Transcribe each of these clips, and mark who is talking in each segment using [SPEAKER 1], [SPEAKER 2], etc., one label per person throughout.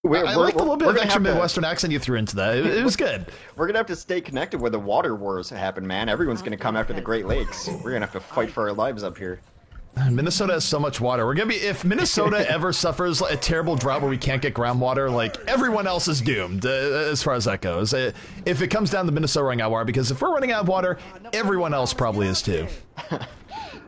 [SPEAKER 1] I liked a little bit of extra
[SPEAKER 2] to,
[SPEAKER 1] Midwestern accent you threw into that. It was good.
[SPEAKER 2] We're going to have to stay connected where the water wars happen, man. Everyone's going to come after the Great Lakes. We're going to have to fight for our lives up here.
[SPEAKER 1] Minnesota has so much water. We're gonna be, if Minnesota ever suffers a terrible drought where we can't get groundwater, like, everyone else is doomed as far as that goes. If it comes down to Minnesota running out of water, because if we're running out of water, everyone else probably is too.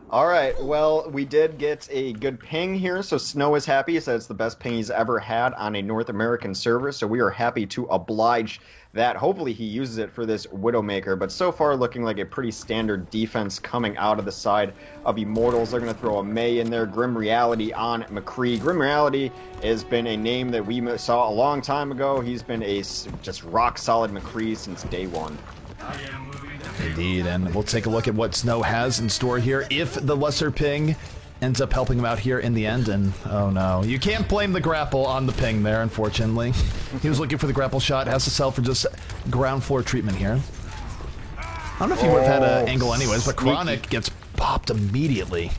[SPEAKER 2] All right, well, we did get a good ping here, so Snow is happy. He said it's the best ping he's ever had on a North American server, so we are happy to oblige that. Hopefully he uses it for this Widowmaker, but so far looking like a pretty standard defense coming out of the side of Immortals. They're going to throw a Mei in there, Grim Reality on McCree. Grim Reality has been a name that we saw a long time ago. He's been a just rock-solid McCree since day one.
[SPEAKER 1] Indeed, and we'll take a look at what Snow has in store here if the lesser ping ends up helping him out here in the end. And oh no, you can't blame the grapple on the ping there, unfortunately. He was looking for the grapple shot, has to sell for just ground floor treatment here. I don't know if he would have had an angle anyways, but Chronic gets popped immediately.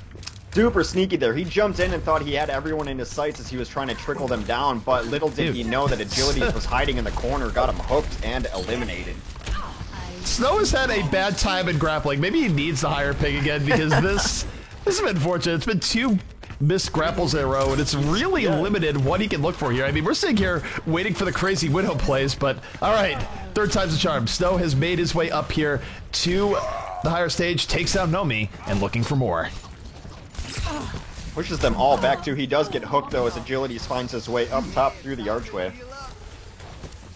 [SPEAKER 2] Super sneaky there. He jumped in and thought he had everyone in his sights as he was trying to trickle them down, but little did he know that Agilities was hiding in the corner, got him hooked and eliminated.
[SPEAKER 1] Snow has had a bad time in grappling. Maybe he needs the higher ping again, because this has been fortunate. It's been 2 missed grapples in a row, and it's really limited what he can look for here. I mean, we're sitting here waiting for the crazy Widow plays, but all right, third time's the charm. Snow has made his way up here to the higher stage, takes down Nomi, and looking for more.
[SPEAKER 2] Pushes them all back too. He does get hooked though as Agilities finds his way up top through the archway.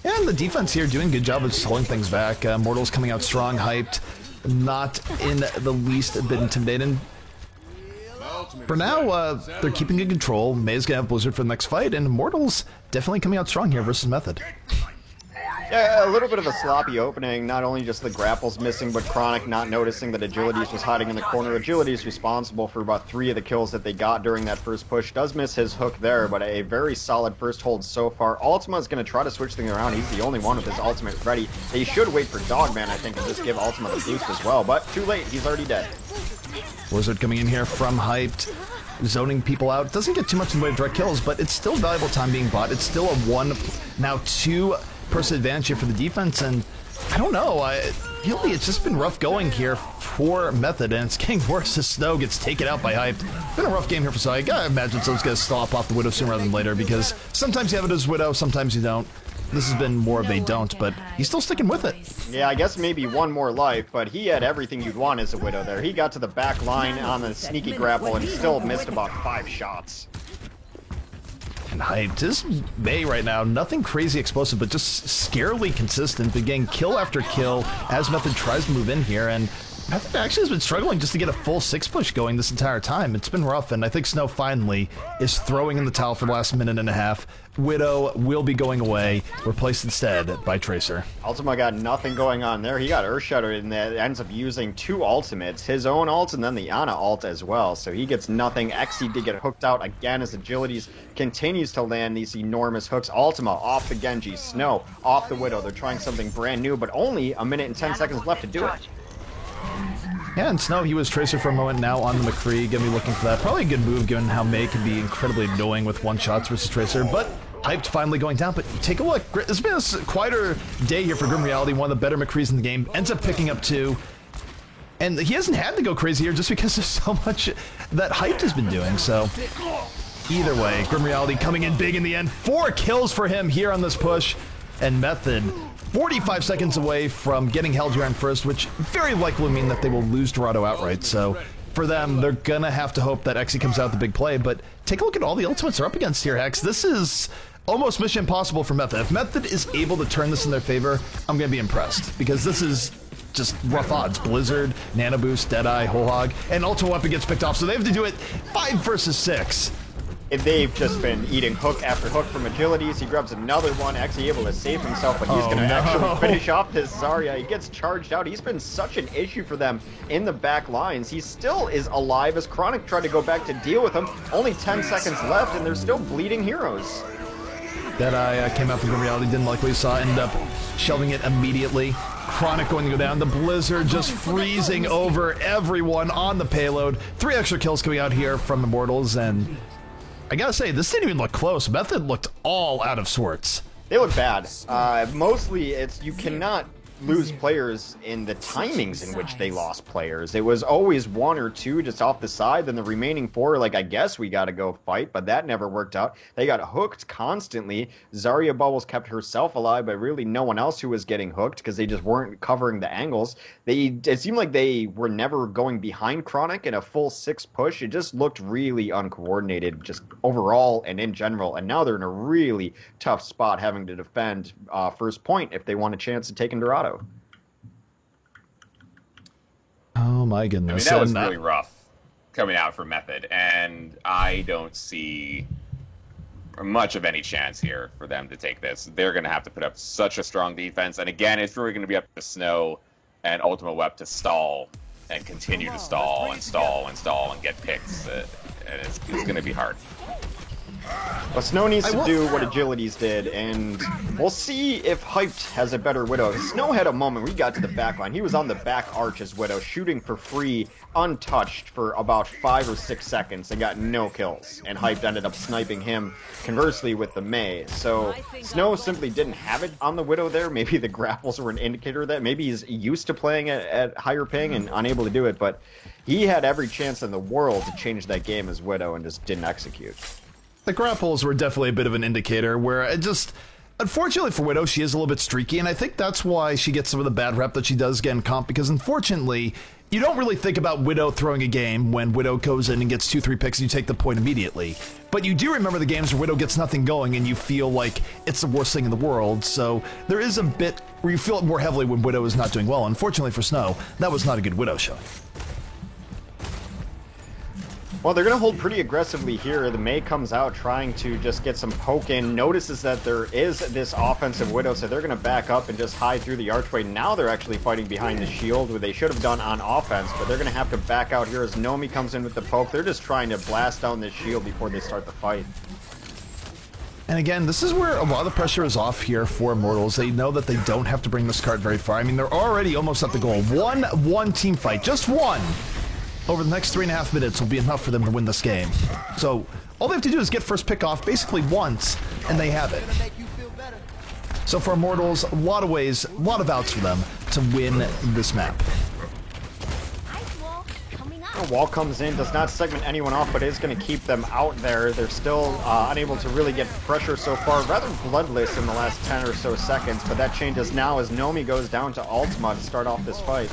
[SPEAKER 1] Yeah, and the defense here doing a good job of just holding things back. Mortals coming out strong, hyped, not in the least a bit intimidating. For now, they're keeping good control. Mei's gonna have Blizzard for the next fight, and Mortals definitely coming out strong here versus Method.
[SPEAKER 2] Yeah, a little bit of a sloppy opening. Not only just the grapples missing, but Chronic not noticing that Agilities was hiding in the corner. Agilities responsible for about 3 of the kills that they got during that first push. Does miss his hook there, but a very solid first hold so far. Ultima is going to try to switch things around. He's the only one with his ultimate ready. They should wait for Dogman, I think, and just give Ultima the boost as well, but too late. He's already dead.
[SPEAKER 1] Blizzard coming in here from hyped, zoning people out. Doesn't get too much in the way of direct kills, but it's still valuable time being bought. It's still a 1, now 2 person advantage here for the defense, and I don't know, really it's just been rough going here for Method, and it's getting worse as Snow gets taken out by Hyped. It's been a rough game here for Snow. I gotta imagine Snow's gonna stop off the Widow sooner rather than later, because sometimes you have it as Widow, sometimes you don't. This has been more of a don't, but he's still sticking with it.
[SPEAKER 2] Yeah, I guess maybe 1 more life, but he had everything you'd want as a Widow there. He got to the back line on the sneaky grapple and still missed about 5 shots.
[SPEAKER 1] And hyped. This Mei right now, nothing crazy explosive, but just scarily consistent, but getting kill after kill as Method tries to move in here, and Method actually has been struggling just to get a full 6 push going this entire time. It's been rough, and I think Snow finally is throwing in the towel for the last minute and a half. Widow will be going away, replaced instead by Tracer.
[SPEAKER 2] Ultima got nothing going on there. He got Earthshatter and that ends up using 2 ultimates, his own ult and then the Ana ult as well. So he gets nothing. Exi did get hooked out again as Agilities continues to land these enormous hooks. Ultima off the Genji, Snow off the Widow. They're trying something brand new, but only a minute and 10 seconds left to do it.
[SPEAKER 1] Yeah, and Snow, he was Tracer for a moment, now on the McCree, gonna be looking for that. Probably a good move given how Mei can be incredibly annoying with 1-shots versus Tracer, but hyped finally going down. But take a look, it's been a quieter day here for Grim Reality, one of the better McCrees in the game, ends up picking up 2. And he hasn't had to go crazy here just because there's so much that Hyped has been doing, so either way, Grim Reality coming in big in the end. 4 kills for him here on this push, and Method 45 seconds away from getting held here on first, which very likely will mean that they will lose Dorado outright. So for them, they're gonna have to hope that Exi comes out with the big play, but take a look at all the ultimates they're up against here, Hex. This is almost mission impossible for Method. If Method is able to turn this in their favor, I'm gonna be impressed, because this is just rough odds. Blizzard, Nano Boost, Deadeye, Whole Hog, and Ultimate Weapon gets picked off, so they have to do it 5 versus 6.
[SPEAKER 2] They've just been eating hook after hook from Agilities. He grabs another one, actually able to save himself, but he's going to actually finish off this Zarya. He gets charged out. He's been such an issue for them in the back lines. He still is alive as Chronic tried to go back to deal with him. Only 10 seconds left, and they're still bleeding heroes.
[SPEAKER 1] Deadeye came out from the reality, didn't like what he saw, ended up shelving it immediately. Chronic going to go down. The Blizzard just freezing over everyone on the payload. 3 extra kills coming out here from Immortals, and I gotta say, this didn't even look close. Method looked all out of sorts.
[SPEAKER 2] They look bad. Mostly, you cannot lose players in the timings in which they lost players. It was always one or two just off the side, then the remaining four, like, I guess we gotta go fight, but that never worked out. They got hooked constantly. Zarya Bubbles kept herself alive, but really no one else who was getting hooked because they just weren't covering the angles. It seemed like they were never going behind Chronic in a full 6 push. It just looked really uncoordinated, just overall and in general, and now they're in a really tough spot having to defend first point if they want a chance to take Dorado.
[SPEAKER 1] Oh my goodness.
[SPEAKER 3] I mean, that was really rough coming out for Method, and I don't see much of any chance here for them to take this. They're going to have to put up such a strong defense, and again, it's really going to be up to Snow and Ultimate Web to stall and continue to stall and stall and stall and get picks, and it's going to be hard.
[SPEAKER 2] Well, Snow needs to do what Agilities did, and we'll see if Hyped has a better Widow. Snow had a moment where he got to the back line. He was on the back arch as Widow, shooting for free, untouched for about 5 or 6 seconds and got no kills. And Hyped ended up sniping him, conversely, with the Mei. So Snow simply didn't have it on the Widow there. Maybe the grapples were an indicator of that. Maybe he's used to playing at higher ping and unable to do it, but he had every chance in the world to change that game as Widow and just didn't execute.
[SPEAKER 1] The grapples were definitely a bit of an indicator where it just, unfortunately for Widow, she is a little bit streaky, and I think that's why she gets some of the bad rep that she does get in comp, because unfortunately, you don't really think about Widow throwing a game when Widow goes in and gets 2-3 picks and you take the point immediately. But you do remember the games where Widow gets nothing going and you feel like it's the worst thing in the world, so there is a bit where you feel it more heavily when Widow is not doing well. Unfortunately for Snow, that was not a good Widow showing.
[SPEAKER 2] Well, they're going to hold pretty aggressively here. The Mei comes out trying to just get some poke in, notices that there is this offensive Widow, so they're going to back up and just hide through the archway. Now they're actually fighting behind the shield, what they should have done on offense, but they're going to have to back out here as Nomi comes in with the poke. They're just trying to blast down this shield before they start the fight.
[SPEAKER 1] And again, this is where a lot of the pressure is off here for Immortals. They know that they don't have to bring this card very far. I mean, they're already almost at the goal. One team fight, just one, over the next 3.5 minutes will be enough for them to win this game. So all they have to do is get first pick off basically once, and they have it. So for Immortals, a lot of ways, a lot of outs for them to win this map.
[SPEAKER 2] The wall comes in, does not segment anyone off, but is going to keep them out there. They're still unable to really get pressure so far. Rather bloodless in the last 10 or so seconds, but that changes now as Nomi goes down to Ultima to start off this fight.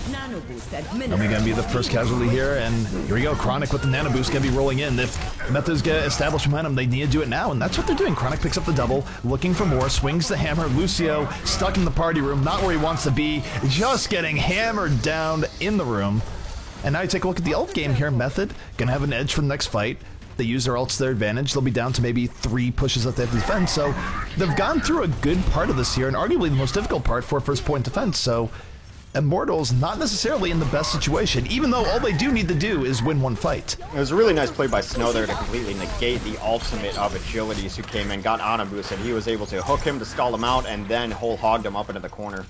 [SPEAKER 1] Nomi gonna be the first casualty here, and here we go. Chronic with the nano boost gonna be rolling in. If Method's gonna establish momentum, they need to do it now, and that's what they're doing. Chronic picks up the double, looking for more, swings the hammer. Lucio stuck in the party room, not where he wants to be, just getting hammered down in the room. And now you take a look at the ult game here. Method gonna have an edge for the next fight. They use their ults to their advantage. They'll be down to maybe 3 pushes that they have to defend. So they've gone through a good part of this here, and arguably the most difficult part for first point defense. So Immortals not necessarily in the best situation, even though all they do need to do is win one fight.
[SPEAKER 2] It was a really nice play by Snow there to completely negate the ultimate of Agilities, who came in, got on a boost, and he was able to hook him to stall him out and then whole hogged him up into the corner.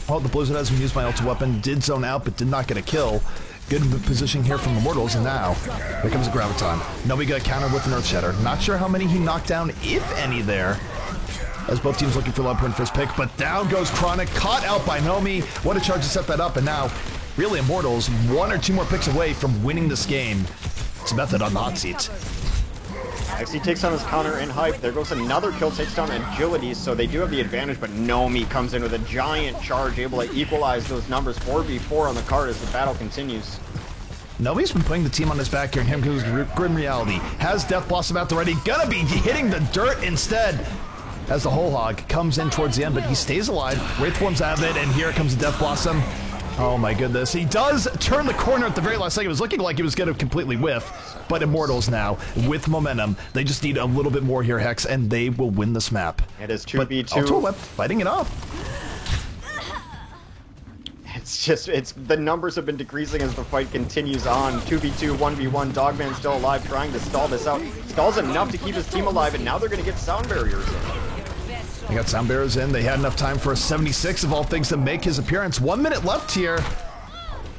[SPEAKER 1] Well, the Blizzard has used my ulti weapon, did zone out, but did not get a kill. Good positioning here from Immortals, and now here comes a Graviton. Nomi got countered with an Earth Shatter. Not sure how many he knocked down, if any, there, as both teams looking for love point first pick, but down goes Chronic, caught out by Nomi. What a charge to set that up, and now, really Immortals, 1 or 2 more picks away from winning this game. It's Method on the hot seat.
[SPEAKER 2] XC takes on his counter in Hype. There goes another kill, takes down Agilities, so they do have the advantage, but Nomi comes in with a giant charge, able to equalize those numbers 4v4 on the card as the battle continues.
[SPEAKER 1] Nomi's been putting the team on his back here, and here goes Grim Reality. Has Death Blossom out the ready, gonna be hitting the dirt instead, as the Whole Hog comes in towards the end, but he stays alive. Wraith forms out of it, and here comes the Death Blossom. Oh my goodness, he does turn the corner at the very last second. It was looking like he was going to completely whiff, but Immortals now, with momentum, they just need a little bit more here, Hex, and they will win this map.
[SPEAKER 2] It is 2v2.
[SPEAKER 1] Ultimate Web fighting it up.
[SPEAKER 2] It's the numbers have been decreasing as the fight continues on. 2v2, 1v1, Dogman still alive, trying to stall this out. Stalls enough to keep his team alive, and now they're going to get sound barriers in.
[SPEAKER 1] They got sound barriers in. They had enough time for a 76 of all things to make his appearance. 1 minute left here.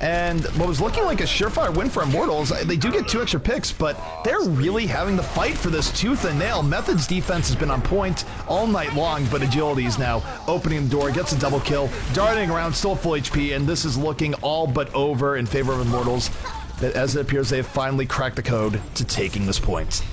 [SPEAKER 1] And what was looking like a surefire win for Immortals, they do get 2 extra picks, but they're really having to fight for this tooth and nail. Method's defense has been on point all night long, but Agility is now opening the door, gets a double kill, darting around, still full HP, and this is looking all but over in favor of Immortals. As it appears, they have finally cracked the code to taking this point.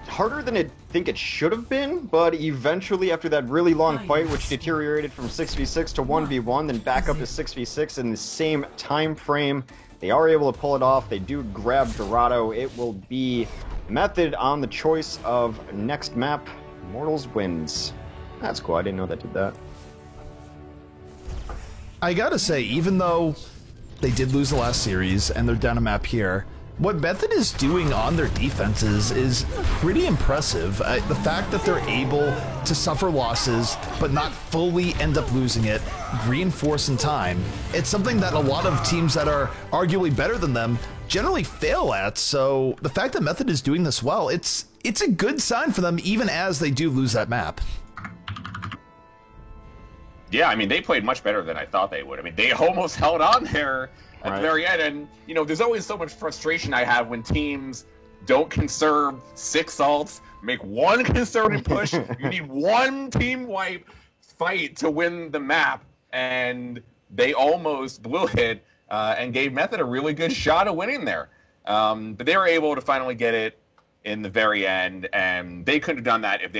[SPEAKER 2] Harder than I think it should have been, but eventually after that really long fight, which deteriorated from 6v6 to 1v1, then back up to 6v6 in the same time frame, they are able to pull it off. They do grab Dorado. It will be Method on the choice of next map. Immortals wins. That's cool. I didn't know that did that.
[SPEAKER 1] I gotta say, even though they did lose the last series and they're down a map here, what Method is doing on their defenses is pretty impressive. The fact that they're able to suffer losses but not fully end up losing it, reinforce in time, it's something that a lot of teams that are arguably better than them generally fail at. So the fact that Method is doing this well, it's a good sign for them even as they do lose that map.
[SPEAKER 3] Yeah, I mean, they played much better than I thought they would. I mean, they almost held on there at the very end. And, you know, there's always so much frustration I have when teams don't conserve 6 ults, make one concerted push. You need one team wipe fight to win the map. And they almost blew it and gave Method a really good shot at winning there. But they were able to finally get it in the very end. And they couldn't have done that if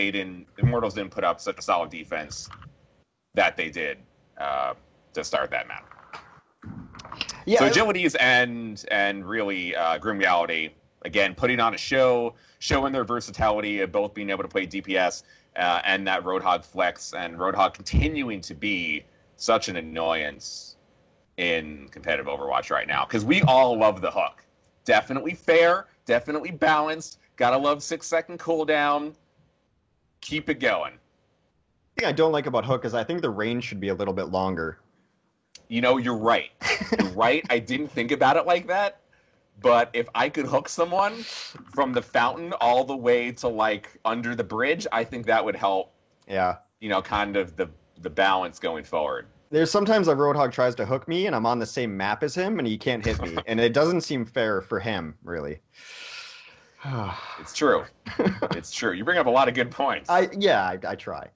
[SPEAKER 3] Immortals didn't put up such a solid defense that they did to start that map. Yeah, so Agilities and really Grim Reality, again, putting on a show, showing their versatility of both being able to play DPS and that Roadhog flex, and Roadhog continuing to be such an annoyance in competitive Overwatch right now, because we all love the hook. Definitely fair, definitely balanced, gotta love 6-second cooldown, keep it going.
[SPEAKER 2] The thing I don't like about hook is I think the range should be a little bit longer.
[SPEAKER 3] You know, you're right. You're right. I didn't think about it like that. But if I could hook someone from the fountain all the way to, like, under the bridge, I think that would help,
[SPEAKER 2] yeah,
[SPEAKER 3] you know, kind of the balance going forward.
[SPEAKER 2] There's sometimes a Roadhog tries to hook me, and I'm on the same map as him, and he can't hit me. And it doesn't seem fair for him, really.
[SPEAKER 3] It's true. It's true. You bring up a lot of good points.
[SPEAKER 2] I try.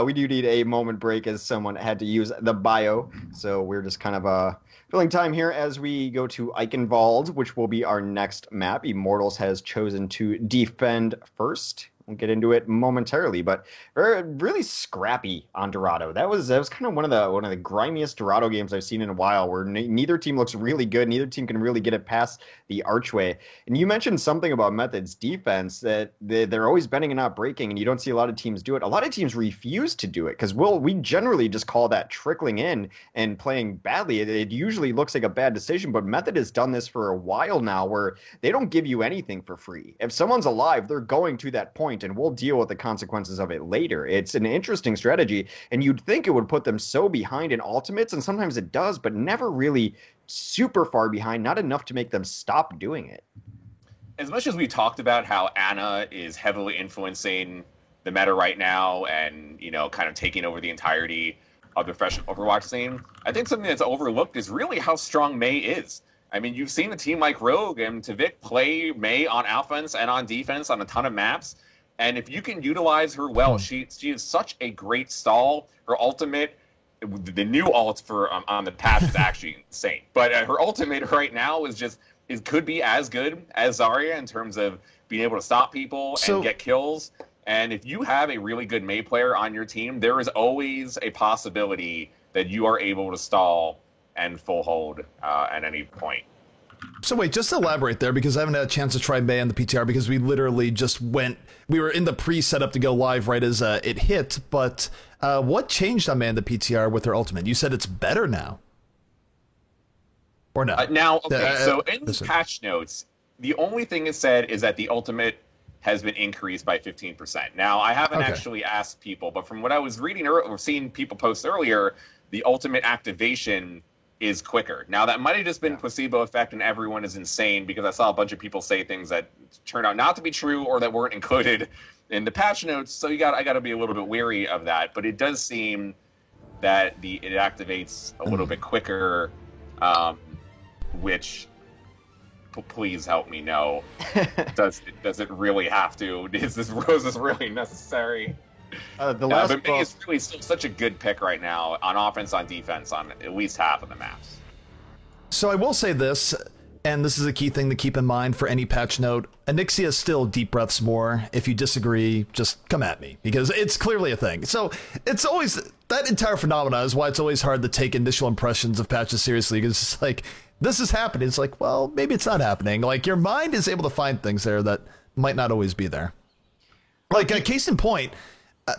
[SPEAKER 2] We do need a moment break as someone had to use the bio, so we're just kind of filling time here as we go to Eichenwald, which will be our next map. Immortals has chosen to defend first. We'll get into it momentarily, but really scrappy on Dorado. That was kind of one of the grimiest Dorado games I've seen in a while, where neither team looks really good. Neither team can really get it past the archway. And you mentioned something about Method's defense, that they're always bending and not breaking, and you don't see a lot of teams do it. A lot of teams refuse to do it because we generally just call that trickling in and playing badly. It usually looks like a bad decision, but Method has done this for a while now, where they don't give you anything for free. If someone's alive, they're going to that point, and we'll deal with the consequences of it later. It's an interesting strategy, and you'd think it would put them so behind in ultimates, and sometimes it does, but never really super far behind, not enough to make them stop doing it.
[SPEAKER 3] As much as we talked about how Ana is heavily influencing the meta right now and, you know, kind of taking over the entirety of the professional Overwatch scene, I think something that's overlooked is really how strong Mei is. I mean, you've seen a team like Rogue and Tavik play Mei on offense and on defense on a ton of maps. And if you can utilize her well, she is such a great stall. Her ultimate, the new ult for on the patch is actually insane. But her ultimate right now could be as good as Zarya in terms of being able to stop people and get kills. And if you have a really good Mei player on your team, there is always a possibility that you are able to stall and full hold at any point.
[SPEAKER 1] So wait, just to elaborate there, because I haven't had a chance to try Mei on the PTR, because we literally just we were in the pre-setup to go live right as it hit, but what changed on Mei on the PTR with her ultimate? You said it's better now. Or no?
[SPEAKER 3] So in the patch notes, the only thing it said is that the ultimate has been increased by 15%. Now, I haven't actually asked people, but from what I was reading or seeing people post earlier, the ultimate activation is quicker. Now, that might have just been placebo effect and everyone is insane, because I saw a bunch of people say things that turned out not to be true or that weren't included in the patch notes. So I got to be a little bit wary of that. But it does seem that it activates a little bit quicker, which please help me know. Does it really have to? Is this really necessary?
[SPEAKER 2] The last
[SPEAKER 3] but Mei is really still such a good pick right now on offense, on defense, on at least half of the maps.
[SPEAKER 1] So I will say this, and this is a key thing to keep in mind for any patch note. Onyxia still deep breaths more. If you disagree, just come at me, because it's clearly a thing. So it's always, that entire phenomena is why it's always hard to take initial impressions of patches seriously, because it's like, this is happening. It's like, well, maybe it's not happening. Like, your mind is able to find things there that might not always be there. Like, a case in point,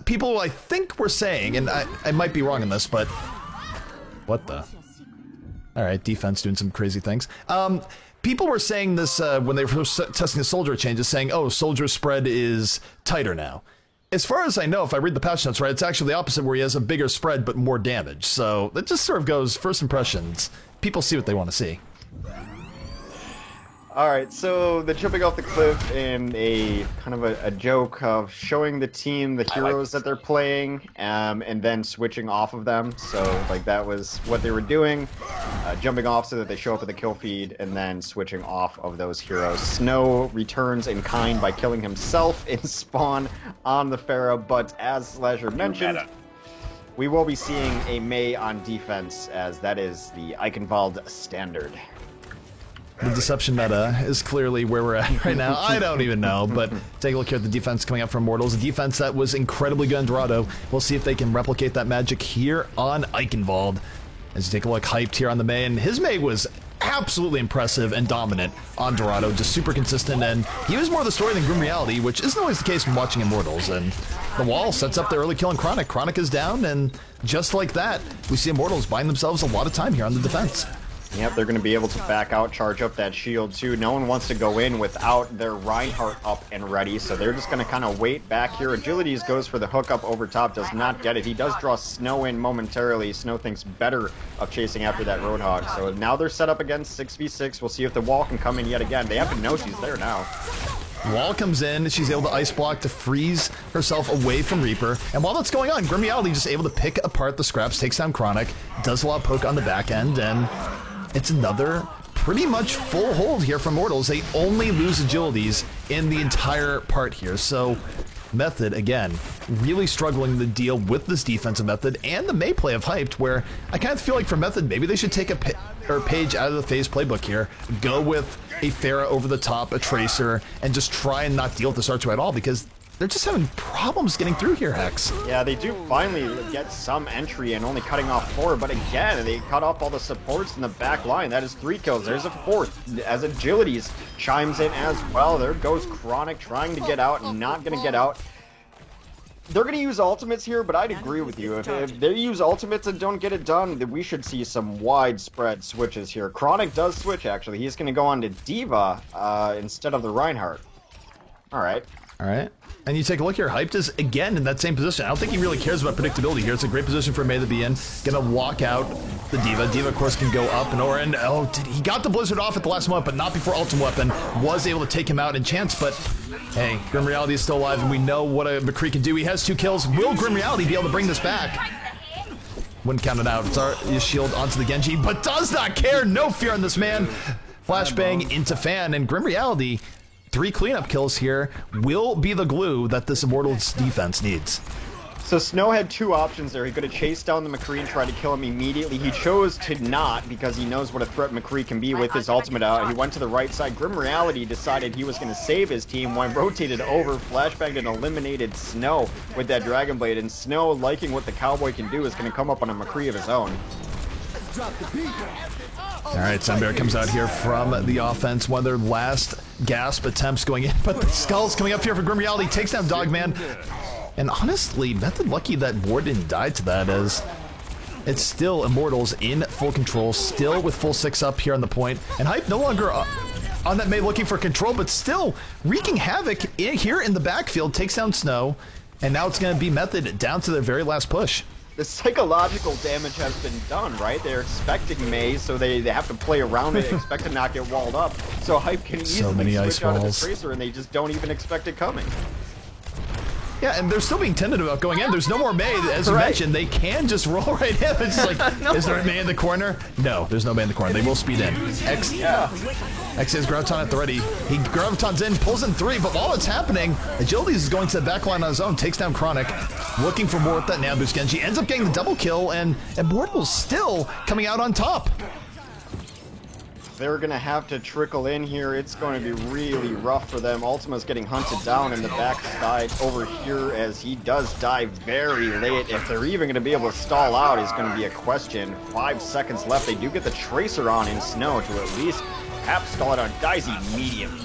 [SPEAKER 1] people I think were saying, and I might be wrong in this, but what the? All right, defense doing some crazy things. People were saying this when they were testing the soldier changes, saying, oh, soldier spread is tighter now. As far as I know, if I read the patch notes right, it's actually the opposite, where he has a bigger spread but more damage. So it just sort of goes first impressions. People see what they want to see.
[SPEAKER 2] Alright, so the jumping off the cliff in a kind of a joke of showing the team the heroes that they're playing, and then switching off of them. So, like, that was what they were doing. Jumping off so that they show up at the kill feed, and then switching off of those heroes. Snow returns in kind by killing himself in spawn on the Pharah, but as Slasher mentioned, we will be seeing a Mei on defense, as that is the Eichenwald standard.
[SPEAKER 1] The deception meta is clearly where we're at right now. I don't even know, but take a look here at the defense coming up from Immortals. A defense that was incredibly good on Dorado. We'll see if they can replicate that magic here on Eichenwald. As you take a look, hyped here on the Mei, and his Mei was absolutely impressive and dominant on Dorado, just super consistent, and he was more the story than Grim Reality, which isn't always the case when watching Immortals. And the wall sets up the early kill on Chronic. Chronic is down, and just like that, we see Immortals buying themselves a lot of time here on the defense.
[SPEAKER 2] Yep, they're going to be able to back out, charge up that shield too. No one wants to go in without their Reinhardt up and ready, so they're just going to kind of wait back here. Agilities goes for the hookup over top, does not get it. He does draw Snow in momentarily. Snow thinks better of chasing after that Roadhog. So now they're set up against 6v6. We'll see if the wall can come in yet again. They have to know she's there now.
[SPEAKER 1] Wall comes in, she's able to ice block to freeze herself away from Reaper, and while that's going on, Grim Reality just able to pick apart the scraps, takes down Chronic, does a lot of poke on the back end, and it's another pretty much full hold here from Immortals. They only lose agilities in the entire part here, so Method, again, really struggling to deal with this defensive Method and the Mei play of Hyped, where I kind of feel like for Method, maybe they should take a page out of the FaZe playbook here, go with a Pharah over the top, a Tracer, and just try and not deal with this R2 at all, because they're just having problems getting through here, Hex.
[SPEAKER 2] Yeah, they do finally get some entry and only cutting off 4, but again, they cut off all the supports in the back line. That is 3 kills. There's a 4th, as Agilities chimes in as well. There goes Chronic trying to get out and not going to get out. They're going to use ultimates here, but I'd agree with you. If they use ultimates and don't get it done, then we should see some widespread switches here. Chronic does switch, actually. He's going to go on to D.Va instead of the Reinhardt. All right.
[SPEAKER 1] All right. And you take a look here, Hyped is again in that same position. I don't think he really cares about predictability here. It's a great position for Mei to be in. Gonna walk out the D.Va. D.Va, of course, can go up and over. And oh, he got the Blizzard off at the last moment, but not before Ultimate Weapon was able to take him out in chance. But hey, Grim Reality is still alive, and we know what a McCree can do. He has 2 kills. Will Grim Reality be able to bring this back? Wouldn't count it out. It's his shield onto the Genji, but does not care. No fear on this man. Flashbang into Fan, and Grim Reality, 3 cleanup kills here, will be the glue that this Immortals defense needs.
[SPEAKER 2] So Snow had 2 options there. He could have chased down the McCree and tried to kill him immediately. He chose to not, because he knows what a threat McCree can be with his ultimate out. He went to the right side. Grim Reality decided he was going to save his team when rotated over, flashbanged and eliminated Snow with that Dragon Blade. And Snow, liking what the Cowboy can do, is going to come up on a McCree of his own.
[SPEAKER 1] All right, Sunbear comes out here from the offense. One of their last gasp attempts going in, but the Skull's coming up here for Grim Reality. Takes down Dogman. And honestly, Method lucky that Ward didn't die to that, as it's still Immortals in full control, still with full 6 up here on the point. And Hype no longer on that Mei looking for control, but still wreaking havoc here in the backfield. Takes down Snow, and now it's going to be Method down to their very last push.
[SPEAKER 2] The psychological damage has been done, right? They're expecting Mei, so they have to play around it, expect to not get walled up. So Hype can easily switch out of the Tracer, and they just don't even expect it coming.
[SPEAKER 1] Yeah, and they're still being tentative about going in. There's no more Mei. As you mentioned, they can just roll right in. It's just like, no. Is there a Mei in the corner? No, there's no Mei in the corner. They will speed in. X has Graviton at the ready. He Gravitons in, pulls in 3, but while it's happening, Agilities is going to the backline on his own, takes down Chronic, looking for more with that Nan boost. Genji ends up getting the double kill, and Immortals still coming out on top.
[SPEAKER 2] They're going to have to trickle in here. It's going to be really rough for them. Ultima's getting hunted down in the backside over here as he does die very late. If they're even going to be able to stall out is going to be a question. 5 seconds left. They do get the Tracer on in Snow to at least have stall it on. Dies immediately.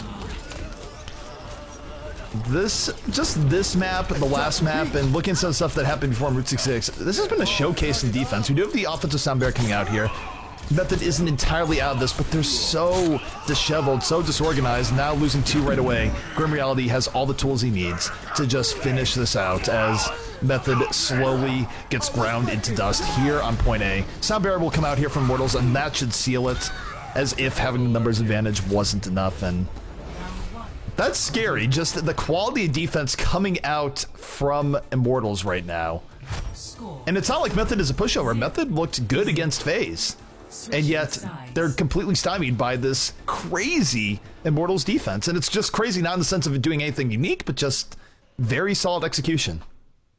[SPEAKER 1] This map, the last map, and looking at some stuff that happened before on Route 66, this has been a showcase in defense. We do have the offensive Sound Bear coming out here. Method isn't entirely out of this, but they're so disheveled, so disorganized, now losing 2 right away. Grim Reality has all the tools he needs to just finish this out as Method slowly gets ground into dust here on point A. Sound Barrier will come out here from Immortals, and that should seal it, as if having the numbers advantage wasn't enough, and that's scary, just the quality of defense coming out from Immortals right now. And it's not like Method is a pushover. Method looked good against FaZe. And yet, they're completely stymied by this crazy Immortals defense. And it's just crazy, not in the sense of it doing anything unique, but just very solid execution.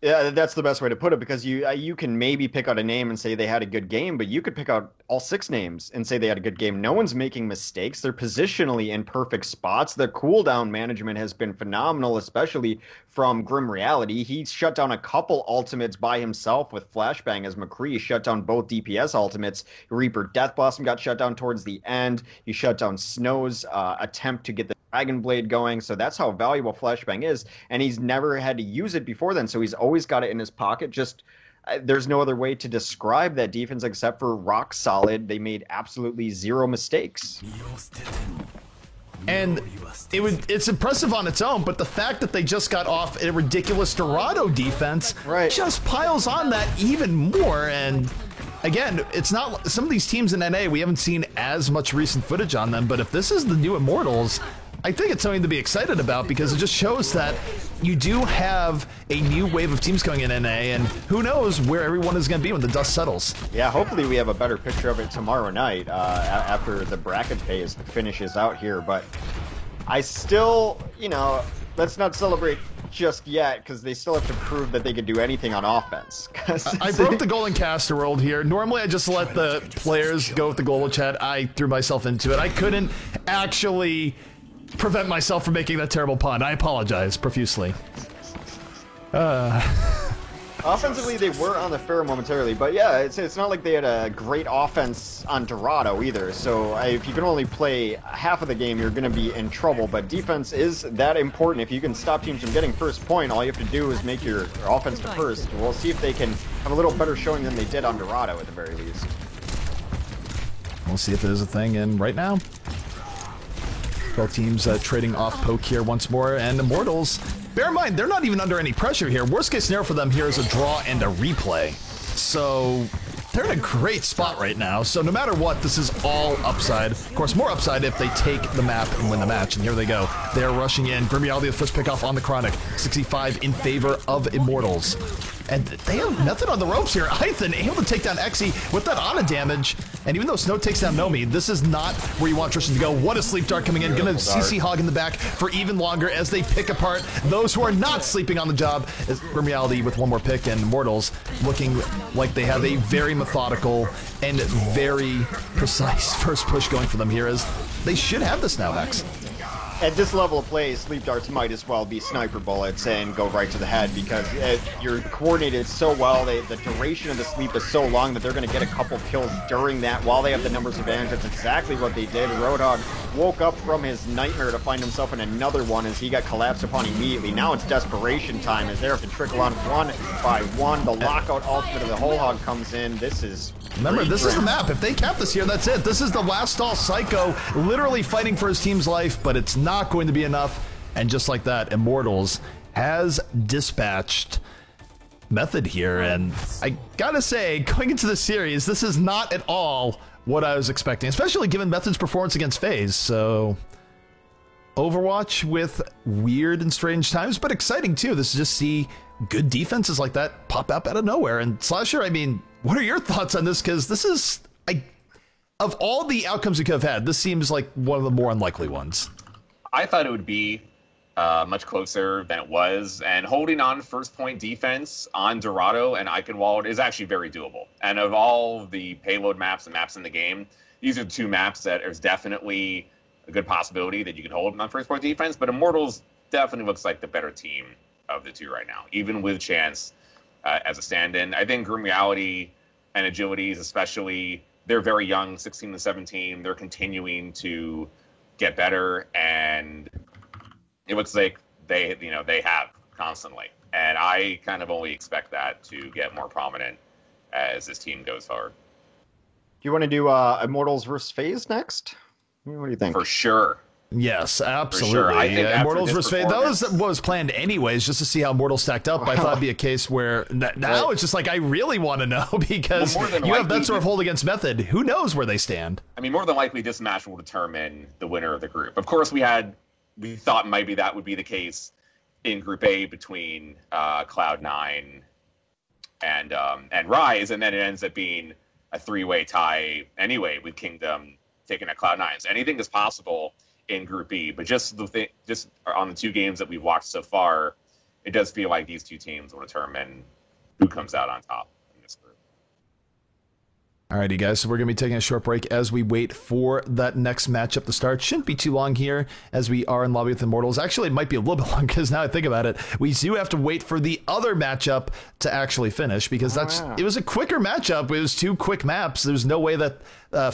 [SPEAKER 2] Yeah, that's the best way to put it, because you can maybe pick out a name and say they had a good game, but you could pick out all 6 names and say they had a good game. No one's making mistakes. They're positionally in perfect spots. The cooldown management has been phenomenal, especially from Grim Reality. He shut down a couple ultimates by himself with Flashbang as McCree shut down both DPS ultimates. Reaper Death Blossom got shut down towards the end. He shut down Snow's attempt to get the Dragon Blade going, so that's how valuable Flashbang is, and he's never had to use it before then, so he's always got it in his pocket. Just there's no other way to describe that defense except for rock solid. They made absolutely 0 mistakes.
[SPEAKER 1] And it's impressive on its own, but the fact that they just got off a ridiculous Dorado defense just piles on that even more. And again, it's not some of these teams in NA, we haven't seen as much recent footage on them, but if this is the new Immortals, I think it's something to be excited about, because it just shows that you do have a new wave of teams going in NA, and who knows where everyone is going to be when the dust settles.
[SPEAKER 2] Yeah, hopefully we have a better picture of it tomorrow night after the bracket phase finishes out here, but I still, let's not celebrate just yet, because they still have to prove that they can do anything on offense.
[SPEAKER 1] I broke the Golden Caster world here. Normally I just let the players go with the Golden Chat. I threw myself into it. I couldn't actually prevent myself from making that terrible pun. I apologize profusely.
[SPEAKER 2] Offensively, they were on the fair momentarily, but yeah, it's not like they had a great offense on Dorado either, so if you can only play half of the game, you're going to be in trouble, but defense is that important. If you can stop teams from getting first point, all you have to do is make your offense the first. We'll see if they can have a little better showing than they did on Dorado at the very least.
[SPEAKER 1] We'll see if there's a thing in right now. 12 teams trading off poke here once more, and Immortals, bear in mind, they're not even under any pressure here. Worst case scenario for them here is a draw and a replay. So they're in a great spot right now. So no matter what, this is all upside. Of course, more upside if they take the map and win the match. And here they go. They're rushing in. Grim Reality, the first pickoff on the Chronic. 65 in favor of Immortals. And they have Method on the ropes here. Hythan able to take down Exy with that auto damage. And even though Snow takes down Nomi, this is not where you want Tristan to go. What a Sleep Dart coming in. Gonna CC Hog in the back for even longer as they pick apart those who are not sleeping on the job. As Grim Reality with one more pick, and Immortals looking like they have a very methodical and very precise first push going for them here, as they should have this now, Max.
[SPEAKER 2] At this level of play, Sleep Darts might as well be sniper bullets and go right to the head, because you're coordinated so well. The duration of the sleep is so long that they're going to get a couple kills during that while they have the numbers advantage. That's exactly what they did. Roadhog woke up from his nightmare to find himself in another one as he got collapsed upon immediately. Now it's desperation time as they have to trickle on one by one. The lockout ultimate of the Whole Hog comes in. This is...
[SPEAKER 1] Remember, this is the map. If they cap this here, that's it. This is the last stall. Psycho literally fighting for his team's life, but it's not going to be enough. And just like that, Immortals has dispatched Method here. And I gotta say, going into the series, this is not at all what I was expecting, especially given Method's performance against FaZe. So Overwatch with weird and strange times, but exciting too. This is just see good defenses like that pop up out of nowhere. And Slasher, I mean, what are your thoughts on this? Because this is, of all the outcomes we could have had, this seems like one of the more unlikely ones.
[SPEAKER 3] I thought it would be much closer than it was, and holding on first point defense on Dorado and Eichenwald is actually very doable. And of all the payload maps and maps in the game, these are the two maps that there's definitely a good possibility that you can hold on first point defense, but Immortals definitely looks like the better team of the two right now, even with Chance as a stand-in. I think Grim Reality and Agilities especially, they're very young, 16 to 17. They're continuing to get better, and it looks like they have constantly. And I kind of only expect that to get more prominent as this team goes forward.
[SPEAKER 2] Do you want to do Immortals versus FaZe next? What do you think?
[SPEAKER 3] For sure.
[SPEAKER 1] Yes, absolutely.
[SPEAKER 3] For sure. I think
[SPEAKER 1] Immortals versus FaZe, that was what was planned anyways, just to see how Immortals stacked up. I thought it'd be a case where now it's just like, I really want to know, because you have that sort of hold against Method. Who knows where they stand? I
[SPEAKER 3] mean, more than likely, this match will determine the winner of the group. Of course, we thought maybe that would be the case in Group A between Cloud9 and Rise, and then it ends up being a three-way tie anyway, with Kingdom taking at Cloud9. So anything is possible in Group B, but just on the two games that we've watched so far, it does feel like these two teams will determine who comes out on top in this group.
[SPEAKER 1] Alrighty, guys, so we're going to be taking a short break as we wait for that next matchup to start. Shouldn't be too long here as we are in lobby with Immortals. Actually, it might be a little bit long, because now I think about it, we do have to wait for the other matchup to actually finish, because it was a quicker matchup. It was two quick maps. There's no way that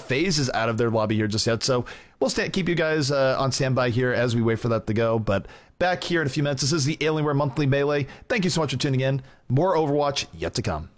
[SPEAKER 1] FaZe is out of their lobby here just yet. So we'll keep you guys on standby here as we wait for that to go. But back here in a few minutes, this is the Alienware Monthly Melee. Thank you so much for tuning in. More Overwatch yet to come.